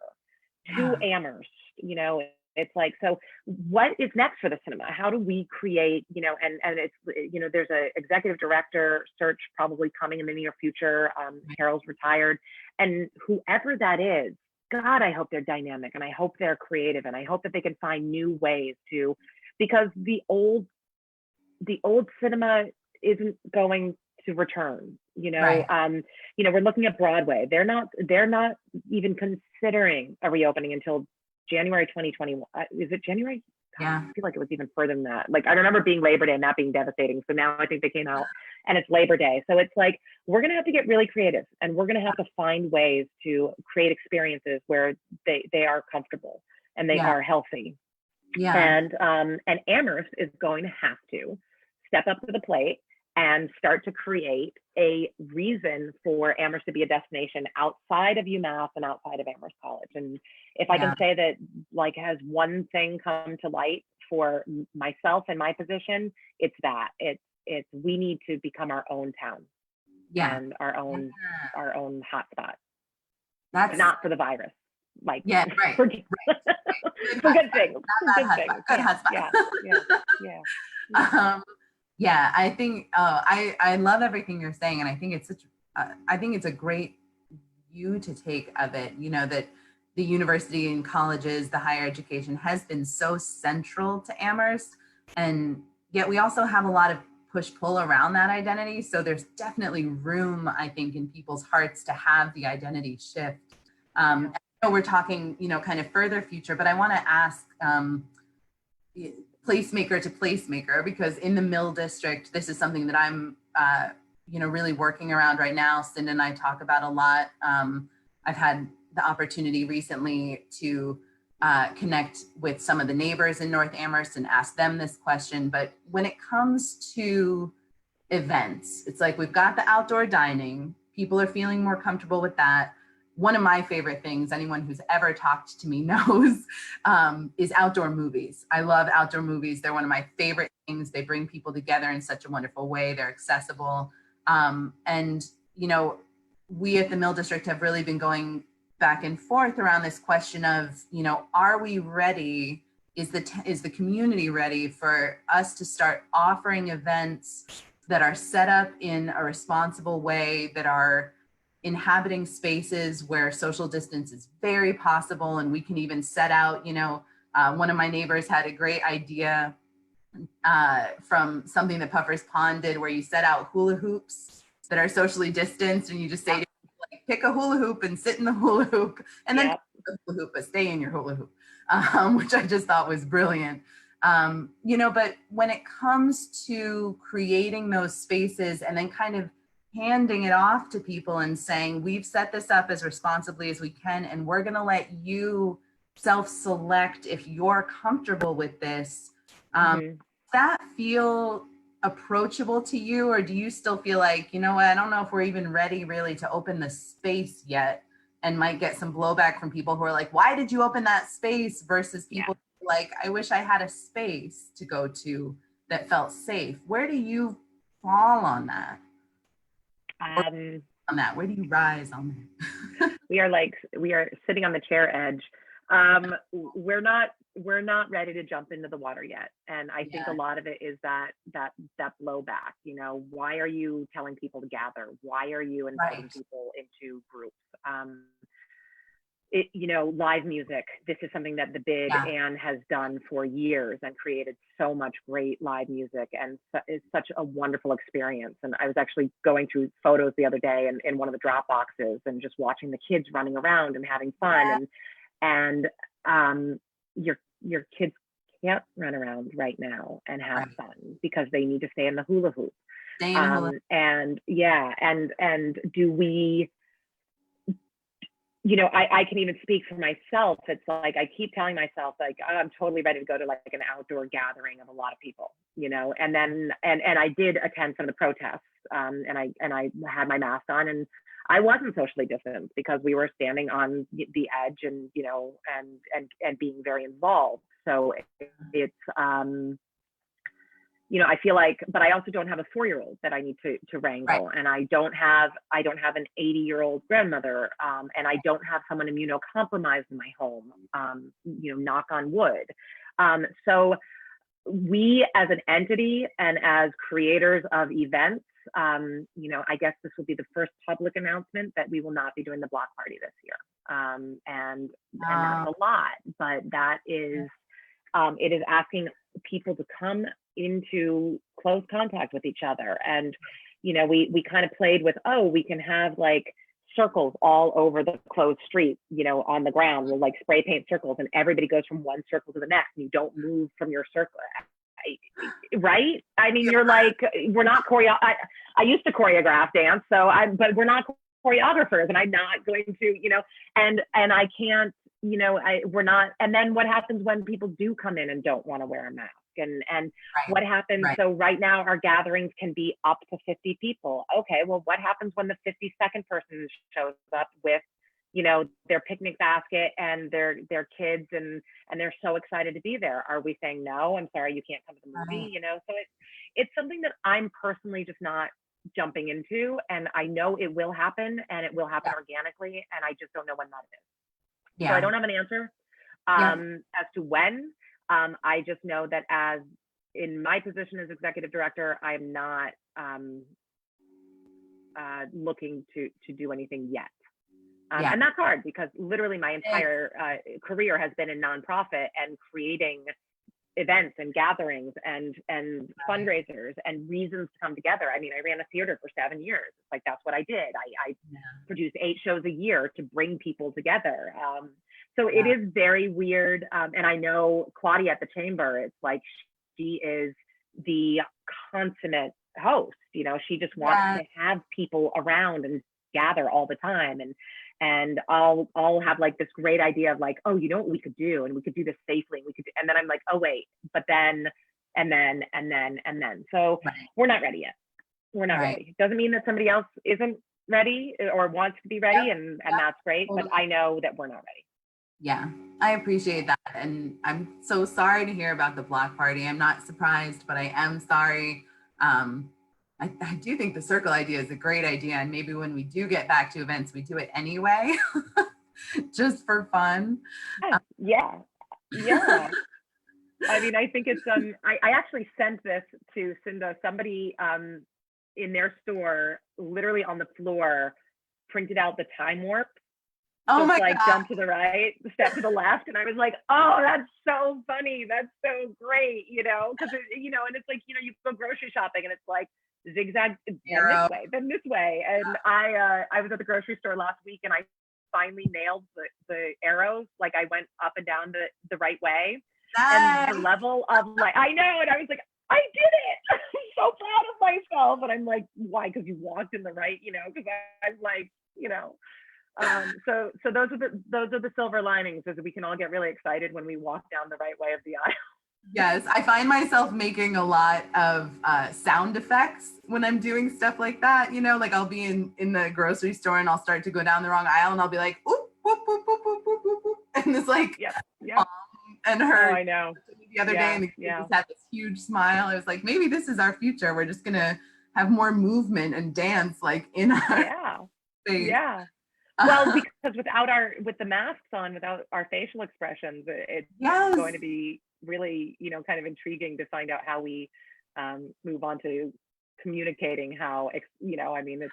to Amherst. You know, it's like, so what is next for the cinema? How do we create, you know, and it's, you know, there's a executive director search probably coming in the near future. Carol's retired, and whoever that is, God, I hope they're dynamic, and I hope they're creative, and I hope that they can find new ways to, because the old cinema isn't going to return. You know, you know, we're looking at Broadway. They're not even considering a reopening until January 2021. Is it January? I feel like it was even further than that. Like, I remember being Labor Day and that being devastating. So now I think they came out and it's Labor Day. So it's like, we're going to have to get really creative, and we're going to have to find ways to create experiences where they are comfortable and they are healthy. And Amherst is going to have to step up to the plate and start to create a reason for Amherst to be a destination outside of UMass and outside of Amherst College. And if I can say that, like, has one thing come to light for myself and my position, it's that it's we need to become our own town and our own hotspot. That's not for the virus. Like, for good things. Good husband. I think I love everything you're saying, and I think it's I think it's a great view to take of it. You know, that the university and colleges, the higher education has been so central to Amherst. And yet we also have a lot of push-pull around that identity. So there's definitely room, I think, in people's hearts to have the identity shift. I know we're talking, kind of further future, but I want to ask placemaker to placemaker, because in the Mill District, this is something that I'm, really working around right now. Cinda and I talk about a lot. I've had the opportunity recently to connect with some of the neighbors in North Amherst and ask them this question. But when it comes to events, it's like we've got the outdoor dining, people are feeling more comfortable with that. One of my favorite things, anyone who's ever talked to me knows, is outdoor movies. I love outdoor movies. They're one of my favorite things. They bring people together in such a wonderful way. They're accessible. And, we at the Mill District have really been going back and forth around this question of, are we ready? Is the community ready for us to start offering events that are set up in a responsible way, that are inhabiting spaces where social distance is very possible, and we can even set out, one of my neighbors had a great idea from something that Puffer's Pond did, where you set out hula hoops that are socially distanced, and you just say, like, pick a hula hoop and sit in the hula hoop, and then the hula hoop, but stay in your hula hoop, which I just thought was brilliant. But when it comes to creating those spaces and then kind of handing it off to people and saying, we've set this up as responsibly as we can, and we're going to let you self-select if you're comfortable with this. Does that feel approachable to you, or do you still feel like, I don't know if we're even ready really to open the space yet, and might get some blowback from people who are like, why did you open that space, versus people like, I wish I had a space to go to that felt safe? Where do you fall on that? Where do you rise on that? we are sitting on the chair edge. We're not ready to jump into the water yet, and I think a lot of it is that blowback. Why are you telling people to gather? Why are you inviting people into groups? Live music. This is something that the Big Ann has done for years and created so much great live music, and it's such a wonderful experience. And I was actually going through photos the other day in one of the drop boxes and just watching the kids running around and having fun. And your kids can't run around right now and have fun because they need to stay in the hula hoop. And do we, I can even speak for myself. It's like, I keep telling myself, like, I'm totally ready to go to like an outdoor gathering of a lot of people, and then, and I did attend some of the protests, and I had my mask on, and I wasn't socially distanced because we were standing on the edge and, and being very involved. So it's, I feel like, but I also don't have a 4-year-old that I need to wrangle. And I don't have an 80-year-old grandmother, and I don't have someone immunocompromised in my home, knock on wood. So we as an entity and as creators of events, I guess this will be the first public announcement that we will not be doing the block party this year. And that's a lot, but that is, it is asking people to come into close contact with each other. And, we kind of played with, we can have like circles all over the closed street, on the ground. We'll like spray paint circles, and everybody goes from one circle to the next, and you don't move from your circle. Right? I mean, you're like, we're not I used to choreograph dance, but we're not choreographers, and I'm not going to, and I can't, we're not. And then what happens when people do come in and don't want to wear a mask? And what happens? So right now our gatherings can be up to 50 people. Okay, well, what happens when the 52nd person shows up with, their picnic basket and their kids, and they're so excited to be there? Are we saying, no, I'm sorry, you can't come to the movie? So it's something that I'm personally just not jumping into, and I know it will happen, and it will happen organically, and I just don't know when that is. So I don't have an answer as to when. I just know that as in my position as executive director, I'm not looking to do anything yet. Yeah. And that's hard because literally my entire career has been in nonprofit and creating events and gatherings and fundraisers and reasons to come together. I mean, I ran a theater for 7 years. It's like, that's what I did. I produced 8 shows a year to bring people together. So it is very weird. And I know Claudia at the Chamber, it's like, she is the consummate host. You know, she just wants to have people around and gather all the time. And I'll have like this great idea of like, oh, you know what we could do? And we could do this safely. And then I'm like, oh, wait, but then, and then. So we're not ready yet. We're not ready. Doesn't mean that somebody else isn't ready or wants to be ready. And that's great. But I know that we're not ready. Yeah, I appreciate that. And I'm so sorry to hear about the block party. I'm not surprised, but I am sorry. I do think the circle idea is a great idea. And maybe when we do get back to events, we do it anyway, just for fun. Yeah. I mean, I think it's, I actually sent this to Cinda, somebody in their store, literally on the floor, printed out the time warp. Oh my like God. Jump to the right, step to the left. And I was like, oh, that's so funny. That's so great, you know, because, you know, and it's like, you know, you go grocery shopping and it's like zigzag, then this way. And I was at the grocery store last week and I finally nailed the arrows. Like I went up and down the right way. And the level of like, I know. And I was like, I did it. I'm so proud of myself. And I'm like, why? Because you walked in the right, you know, because I'm like, you know, so those are the silver linings, is we can all get really excited when we walk down the right way of the aisle. Yes, I find myself making a lot of sound effects when I'm doing stuff like that. You know, like I'll be in the grocery store and I'll start to go down the wrong aisle and I'll be like, oop, whoop, whoop, whoop, whoop, whoop, whoop, whoop. And it's like, and her I know. The other day, and the kids just had this huge smile. I was like, maybe this is our future. We're just gonna have more movement and dance, like in our space. Yeah. Well, because with the masks on, without our facial expressions, it's going to be really, you know, kind of intriguing to find out how we move on to communicating how, you know, I mean, it's,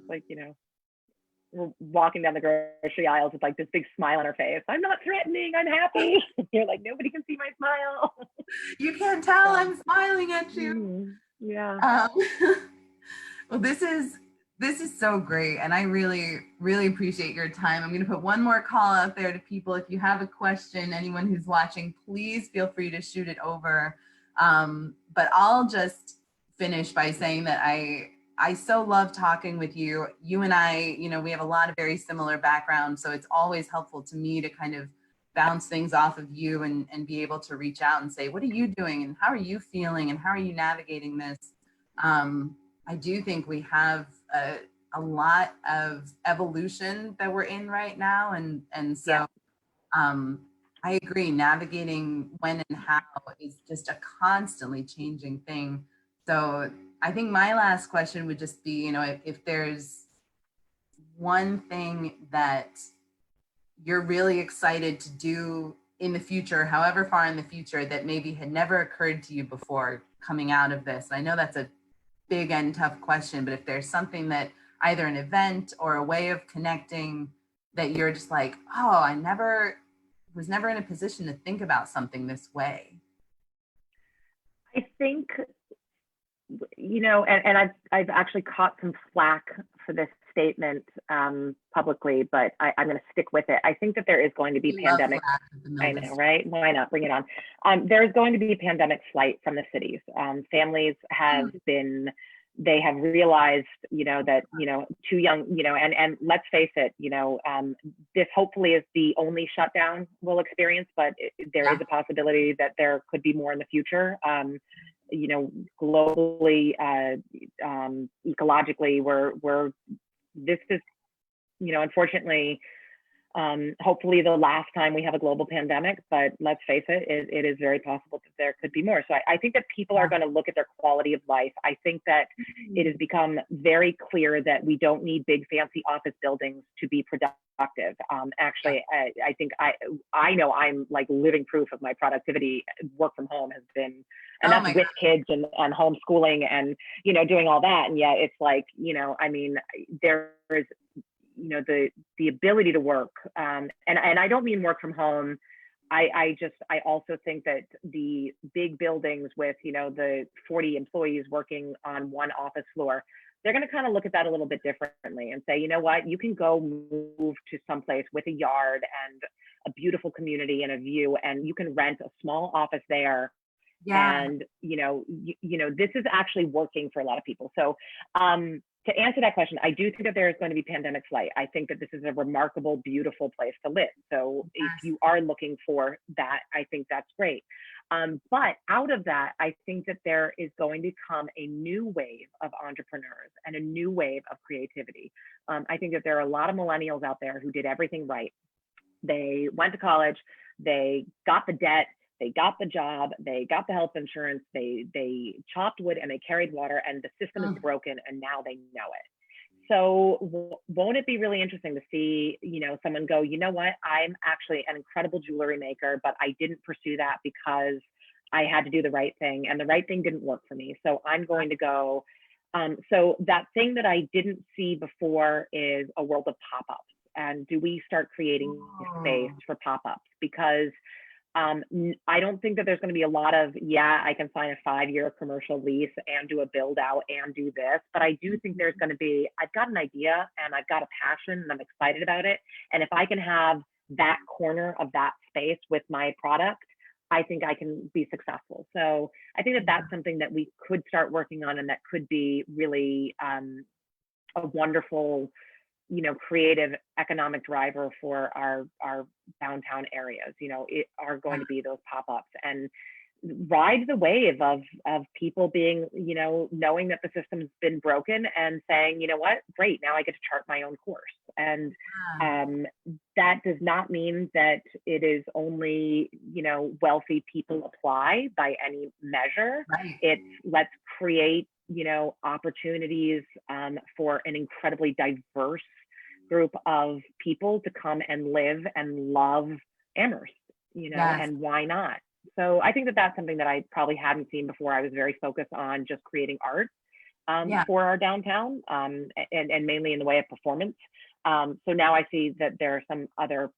like, you know, we're walking down the grocery aisles with like this big smile on our face. I'm not threatening, I'm happy. You're like, nobody can see my smile. You can't tell I'm smiling at you. Well, this is so great. And I really, really appreciate your time. I'm going to put one more call out there to people. If you have a question, anyone who's watching, please feel free to shoot it over. But I'll just finish by saying that I so love talking with you. You and I, you know, we have a lot of very similar backgrounds. So it's always helpful to me to kind of bounce things off of you and be able to reach out and say, what are you doing? And how are you feeling? And how are you navigating this? I do think we have a lot of evolution that we're in right now. And so I agree, navigating when and how is just a constantly changing thing. So I think my last question would just be, you know, if there's one thing that you're really excited to do in the future, however far in the future, that maybe had never occurred to you before coming out of this. And I know that's a big and tough question, but if there's something that either an event or a way of connecting that you're just like, oh, I was never in a position to think about something this way. I think, you know, and I've actually caught some flack for this statement publicly, but I'm going to stick with it. I think that there is going to be pandemic. I know, right? Why not? Bring it on. There is going to be pandemic flight from the cities. Families have they have realized, you know, that, you know, too young, you know, and let's face it, you know, this hopefully is the only shutdown we'll experience, but there is a possibility that there could be more in the future. You know, globally, ecologically, this is, you know, unfortunately, hopefully the last time we have a global pandemic, but let's face it, it is very possible that there could be more. So I think that people are going to look at their quality of life. I think that it has become very clear that we don't need big fancy office buildings to be productive. Actually, I think I know I'm like living proof of my productivity. Work from home has been And Oh that's my with kids and homeschooling and, you know, doing all that. And yet it's like, you know, I mean, there is, you know, the ability to work. And I don't mean work from home. I also think that the big buildings with, you know, the 40 employees working on one office floor, they're going to kind of look at that a little bit differently and say, you know what, you can go move to someplace with a yard and a beautiful community and a view, and you can rent a small office there. Yeah. And, you know, this is actually working for a lot of people. So, to answer that question, I do think that there is going to be pandemic flight. I think that this is a remarkable, beautiful place to live. So if you are looking for that, I think that's great. But out of that, I think that there is going to come a new wave of entrepreneurs and a new wave of creativity. I think that there are a lot of millennials out there who did everything right. They went to college, they got the debt, they got the job, they got the health insurance, they chopped wood and they carried water, and the system is broken, and now they know it. So won't it be really interesting to see, you know, someone go, you know what, I'm actually an incredible jewelry maker, but I didn't pursue that because I had to do the right thing, and the right thing didn't work for me. So I'm going to go. So that thing that I didn't see before is a world of pop-ups. And do we start creating space for pop-ups? Because I don't think that there's going to be a lot of, yeah, I can sign a 5-year commercial lease and do a build out and do this. But I do think there's going to be, I've got an idea and I've got a passion and I'm excited about it. And if I can have that corner of that space with my product, I think I can be successful. So I think that that's something that we could start working on, and that could be really a wonderful, you know, creative economic driver for our downtown areas. You know, it are going to be those pop-ups, and ride the wave of people being, you know, knowing that the system's been broken and saying, you know what, great, now I get to chart my own course. And that does not mean that it is only, you know, wealthy people apply by any measure. Right. It's let's create, you know, opportunities for an incredibly diverse group of people to come and live and love Amherst, you know, and why not? So I think that that's something that I probably hadn't seen before. I was very focused on just creating art for our downtown, and mainly in the way of performance. So now I see that there are some other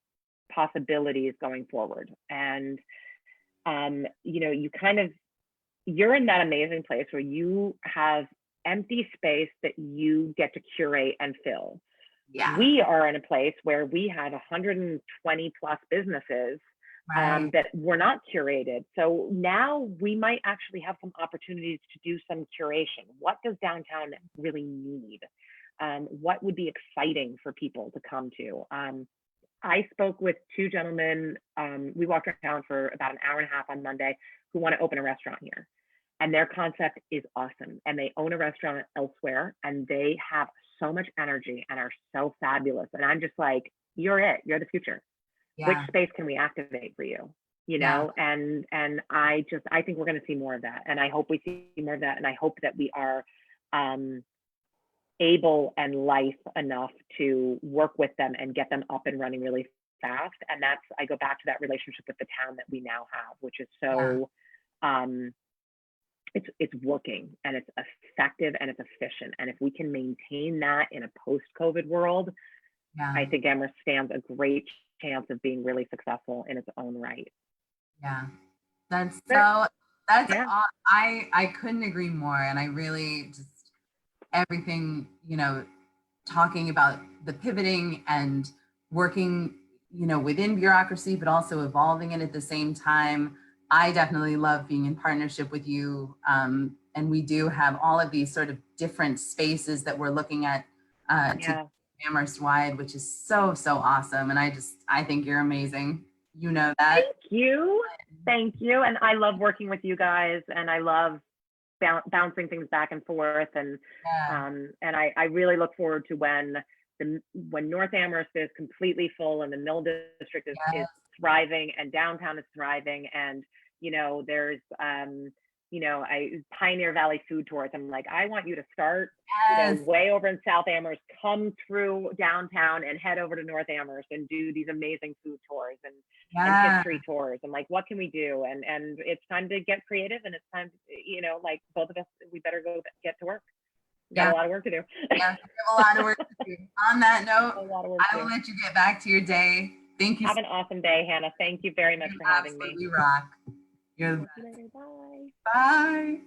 possibilities going forward. And, you know, you're in that amazing place where you have empty space that you get to curate and fill. Yeah. We are in a place where we have 120 plus businesses that were not curated. So now we might actually have some opportunities to do some curation. What does downtown really need? What would be exciting for people to come to? I spoke with 2 gentlemen. We walked around town for about an hour and a half on Monday, who want to open a restaurant here. And their concept is awesome. And they own a restaurant elsewhere, and they have so much energy and are so fabulous. And I'm just like, you're it, you're the future. Which space can we activate for you? You know, and I think we're going to see more of that. And I hope we see more of that. And I hope that we are able and life enough to work with them and get them up and running really fast. And that's, I go back to that relationship with the town that we now have, which is so, it's working, and it's effective, and it's efficient. And if we can maintain that in a post-COVID world, I think Amherst stands a great chance of being really successful in its own right. I couldn't agree more. And I really just, everything, you know, talking about the pivoting and working, you know, within bureaucracy, but also evolving it at the same time. I definitely love being in partnership with you. And we do have all of these sort of different spaces that we're looking at to Amherst wide, which is so awesome. And I think you're amazing. You know that. Thank you. And I love working with you guys, and I love bouncing things back and forth. And I really look forward to when North Amherst is completely full and the Mill District is thriving and downtown is thriving, and you know there's Pioneer Valley food tours. I'm like, I want you to start, Yes. way over in South Amherst, come through downtown and head over to North Amherst and do these amazing food tours and Yeah. history tours. And like, what can we do? And it's time to get creative, and it's time, like both of us, we better go get to work. We got a lot of work to do. Yeah, we have a lot of work to do. On that note, A lot of work I will let you get back to your day. Thank you. Have an awesome day, Hannah. Thank you very much for having me. Absolutely rock. You're the See you later. Bye. bye.